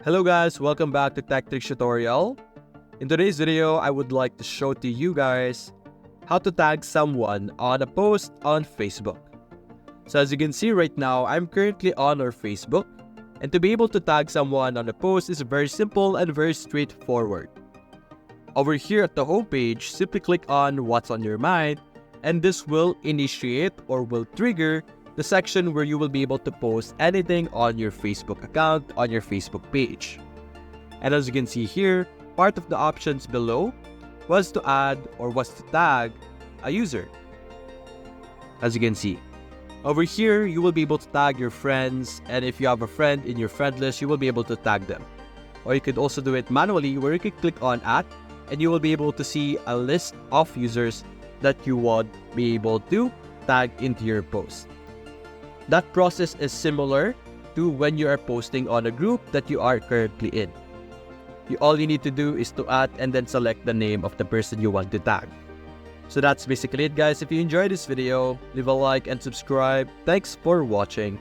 Hello guys, welcome back to Tech Tricks Tutorial. In today's video, I would like to show to you guys how to tag someone on a post on Facebook. So as you can see right now, I'm currently on our Facebook, and to be able to tag someone on a post is very simple and very straightforward. Over here at the homepage, simply click on what's on your mind, and this will initiate or will trigger the section where you will be able to post anything on your Facebook account, on your Facebook page. And as you can see here, part of the options below was to add or was to tag a user. As you can see, over here, you will be able to tag your friends, and if you have a friend in your friend list, you will be able to tag them. Or you could also do it manually where you can click on @ and you will be able to see a list of users that you would be able to tag into your post. That process is similar to when you are posting on a group that you are currently in. All you need to do is to add and then select the name of the person you want to tag. So that's basically it guys. If you enjoyed this video, leave a like and subscribe. Thanks for watching.